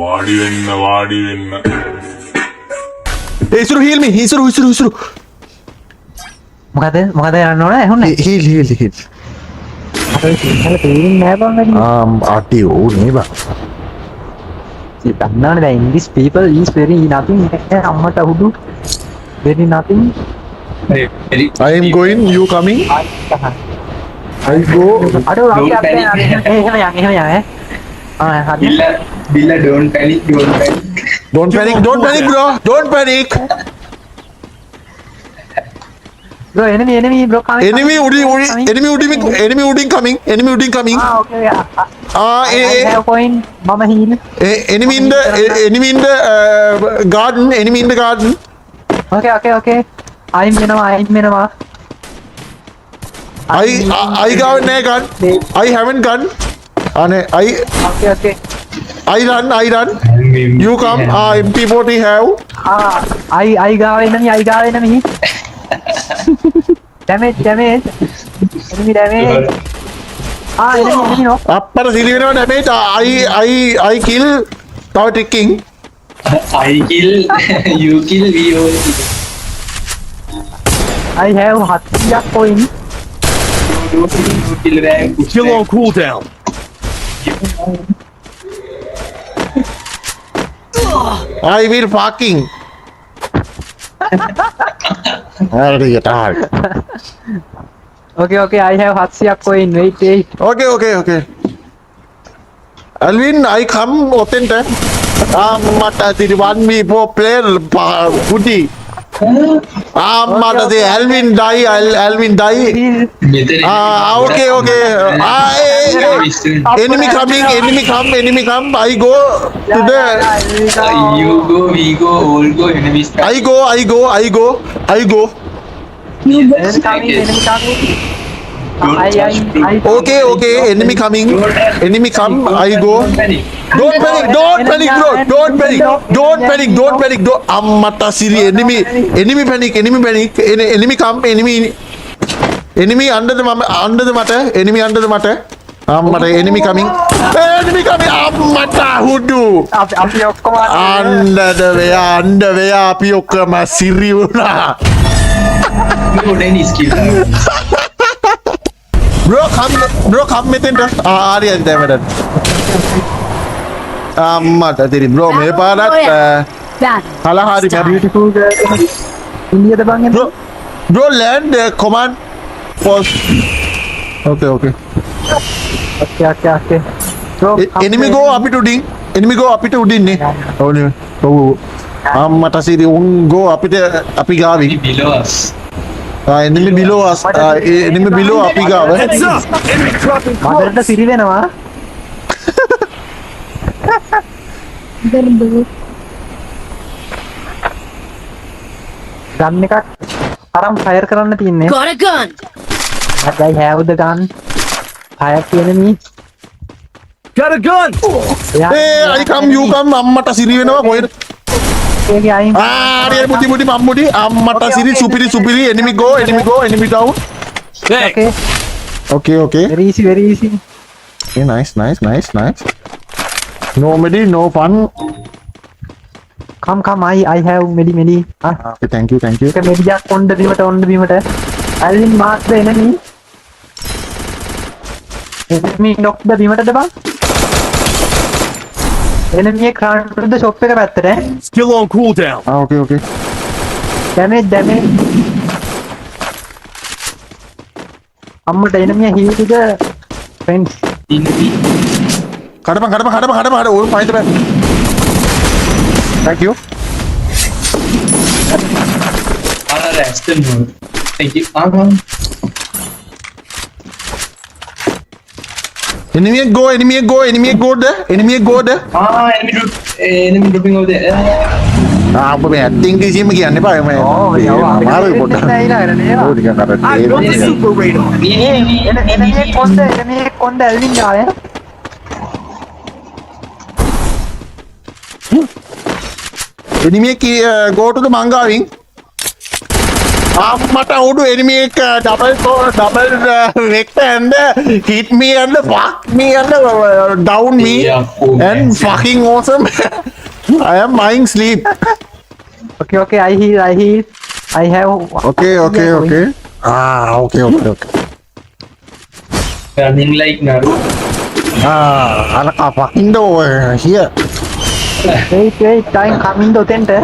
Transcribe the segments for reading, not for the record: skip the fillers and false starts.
වාඩි වෙන්න. ඉසුරු heal me. ඉසුරු. මොකද යන්න ඕන ඇහුන්නේ Heal. අපේ සිංහල තේරෙන්නේ නැහැ බං වැඩි අටි ඕනේ බා. දන්නවනේ දැන් English people is very nothing අම්මට උඩු very nothing I am going, you coming? I go. අඩෝ අපි එහෙම යන්න හරි Billa, don't panic. Don't panic, bro. Don't panic. bro enemy bro coming Enemy udin coming. okay I have point mama heal Enemy in the garden. okay I'm මෙනවා I got no gun. I haven't gun. okay I run. You come. MP40 have. I got enemy damage enemy damage enemy no Upper civilian damage. I kill. Now ticking. I kill, you kill, we all kill. I have hatiya point You kill rank. Kill on cooldown. I will fucking. okay I have hatiya coin wait Okay. Alvin, I come open time. Mata the one me for play goodie. Mata the Alvin die. Okay. Enemy come. I go to the. You go, we go, all go, enemies. I go. enemy coming I Okay. Enemy coming. I go. Don't panic, bro. Don't panic. Mata Siri. Enemy panic. Enemy come. Enemy under the matter. Enemy under the matter. Mata enemy coming. Mata hudu. අපි ඔක්කොම Under the way. Api okkama Siri una. No, then is kill. Bro, come මෙතෙන්ට. ආරිය දැමඩ. මට තිරි bro මේ පාරත් කලහරි beautiful ඉන්දියද බං එන්න bro land command post. Okay. okay bro Enemy go අපිට උඩින් නේ. ඔව්නේ. ඔව්. මට සිරි උන් go අපි ගාවි. Below us. Enemy below us. Enemy below අපි ගාව. Heads up. Enemy dropping close. මදරට සිරි වෙනවා ගන් එකක් අරන් ෆයර් කරන්න තියන්නේ Got a gun. but I have the gun fire the enemy Got a gun. I come you come අම්මට සිරි වෙනවා කොහෙද? අයින් ආරිය බුටි මම්මුටි අම්මට සිරි සුපිරි enemy go enemy down. Hey. Okay. very easy Okay, nice. No medi, no fun. come I have medi Okay, thank you. okay medi just on the බීමට I will mark the enemy knock the බීමටද බං enemy එක crowd to the shop එක පැත්තට Skill on cooldown. Okay. damage අම්මට enemy heal to the friends Enemy. කඩපන් ඕන් fight back. Thank you. Rest mode. Thank you. Enemy go there. Enemy dropping over there. ඔබ මේ acting කිසිම කියන්න එපා මම මාරුයි පොඩ්ඩක් නෑ ඕක ටිකක් අර I got the super radar. enemy කොන්ද ඇල්වින් ආවේ enemy go to the manga wing. අම්මට උඩු enemy එක double vector and hit me and fuck me and down me Yeah, and fucking awesome. I am buying sleep. Okay, I heal. I have. Okay. Okay. Running like Naruto. Anak fucking door here. Wait, time coming to center.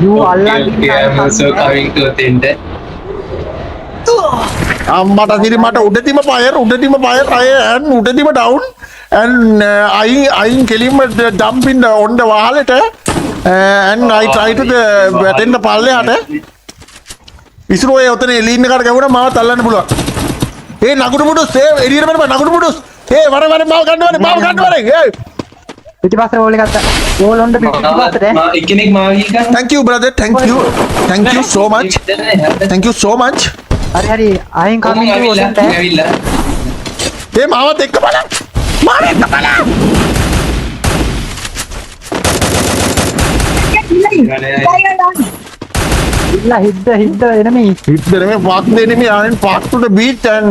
You all Okay, I'm also coming to attend. අම්මට සිරි මට උඩතිම පයර් අය and උඩතිම down and අයින් කෙලින්ම jump in the on the wallet and I try to the වැටෙන්න පල්ලෙහාට ඉස්සරෝ ඒ ඔතන එලින් එකට ගැවුණා මාව තල්ලන්න පුළුවන් ඒ නගුරු මුඩුස් ඒ එළියට බරපන් නගුරු මුඩුස් ඒ වර මාව ගන්න වරේ ඒ පිටිපස්සේ ඕල් එකක් ඕල් on the පිටිපස්සට එක්කෙනෙක් මාව හිල් කරනවා. thank you brother thank you so much හරි I am coming to center. ඇවිල්ලා. ඒ මාවත් එක්ක බලන්න Hit the enemy. hit the enemy fuck the enemy and fuck to the beach and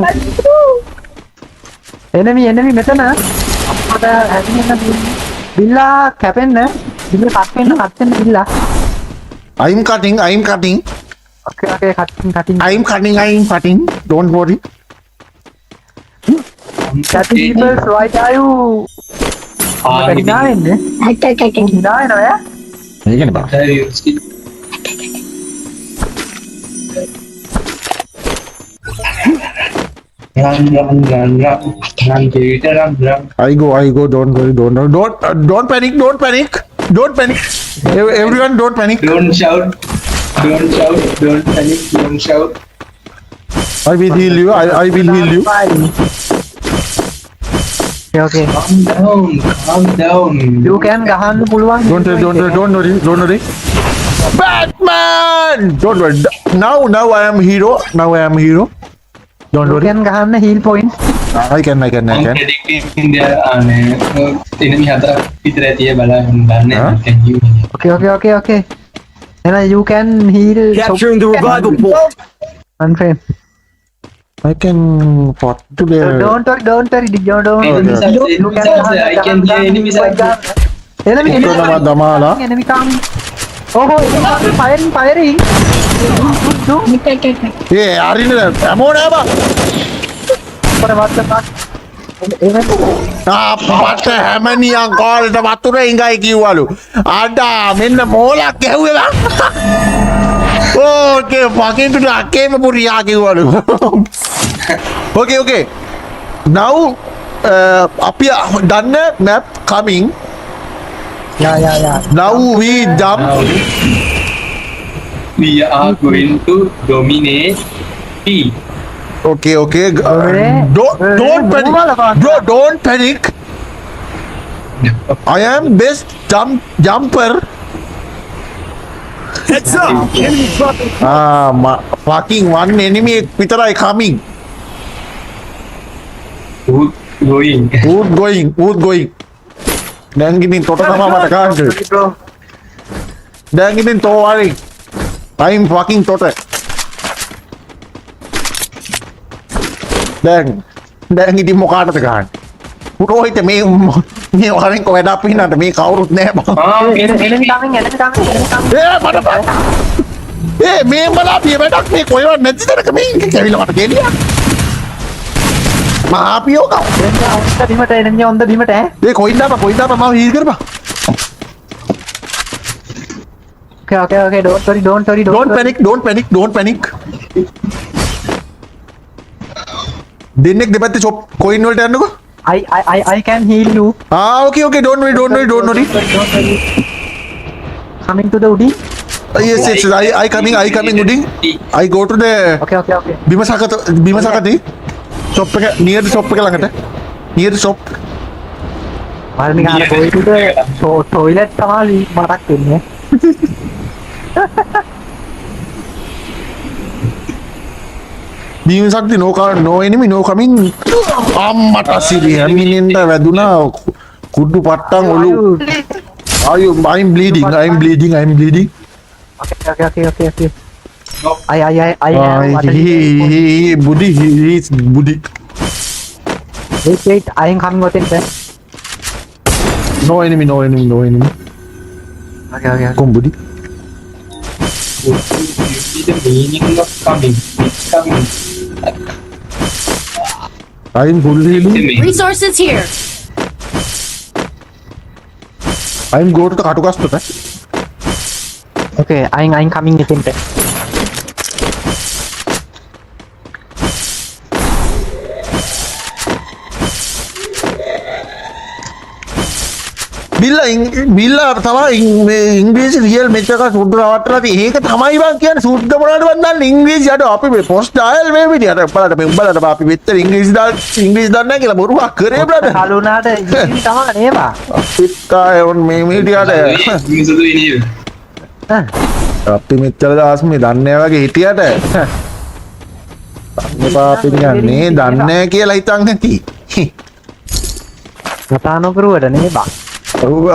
enemy මෙතන අපට හැදෙන්න බිල්ලා කැපෙන්න බිල්ල කට් වෙන්න බිල්ලා I'm cutting okay cutting I'm cutting don't worry cutting people right are you hina වෙන්නේ hina වෙනවා යා මේකනේ බා Run, Peter, run. I go don't worry don't panic everyone don't panic Don't shout, don't panic, don't shout. I will heal you I will heal you okay Calm down. you can ගහන්න පුළුවන් don't worry Batman don't worry now I am hero don't you worry can ගහන්න heal point I can I'm predicting there enemy හතරක් විතර ඇතිය බලන්න දන්නේ Huh? can you okay එහෙනම් you can heal Capturing the revival point. unframe I can pot to the don't worry Enemies are there, you can I can hear enemies are there. enemy Nama damala enemy coming oh enemy firing ඒ අරින්න ammo නෑ බා අපට හැමනියන් කාලෙට වතුර ඉඟයි කිව්වලු අඩා මෙන්න මෝලක් ගැහුවේ බං ඕකේ fucking to අකේම පුරියා කිව්වලු okay now අපි done map coming yeah now we jump We are going to dominate P. okay Alright. don't panic bro don't panic I am best jumper Heads up! Enemy dropping. fucking one enemy විතරයි coming Who's going? who's going දැන් ඉතින් තොට තමයි මට ගන්න bro දැන් ඉතින් තෝවාරි I'm fucking තොට දැන් ඉතින් මොකාටද ගන්න පුරෝහිත මේ වරෙන් කොහෙද අපි නට මේ කවුරුත් නෑ බං enemy coming ඒ මට බං ඒ මේ බලාපිය වැඩක් මේ කොහෙවත් නැති තැනක මේ කැවිලා මට ගෙලියා මහාපියෝ කව enemy on the බිමට ඒ කොයින්ද මාව හීල් කරපන් okay don't worry don't panic දෙන්නෙක් දෙපැත්තේ chop coin වලට යන්නකෝ I can heal you okay don't worry coming to the udi yes I coming udin I go to the okay බිමසකති shop එක near the shop එක ළඟට near the shop මම ගන්න go to the toilet තමයි මතක් වෙන්නේ බිමසක්ති no enemy no coming අම්මට සිරි හැමිනෙන්ට වැදුනා කුඩු පට්ටන් ඔලු I'm bleeding Okay. I he Buddy, he is Buddy. wait. I am coming with it. No enemy. Okay. Come Buddy. the meaning of coming. It's coming. I am full The healing. meaning. Resources here. I am go to the Katukasta. Okay, I am coming with it. බිල්ලා තමයි මේ ඉංග්‍රීසි real මෙච්චර සුද්ධ නවත්තලා තියෙන්නේ. ඒක තමයි බං කියන්නේ සුද්ධ මොනවද වන්දන්නේ ඉංග්‍රීසි අර අපි මේ පොස්ට් ඩයල් මේ විදියට බලන්න මේ උඹලට අපි මෙච්චර ඉංග්‍රීසි දන්නේ නැහැ කියලා බොරුවක් කරේ බ්‍රදර්. කලුනාට ඉතින් තමයි නේවා. පිටාය ඔන් මේ මීඩියාට මිනිස්සු ඉන්නේ. අපි මෙච්චර දවස් මේ දන්නේ නැහැ වගේ හිටියට එපා අපි කියන්නේ දන්නේ නැහැ කියලා හිතන් ඇති. කතා නොකරුවට නේවා. ඔව්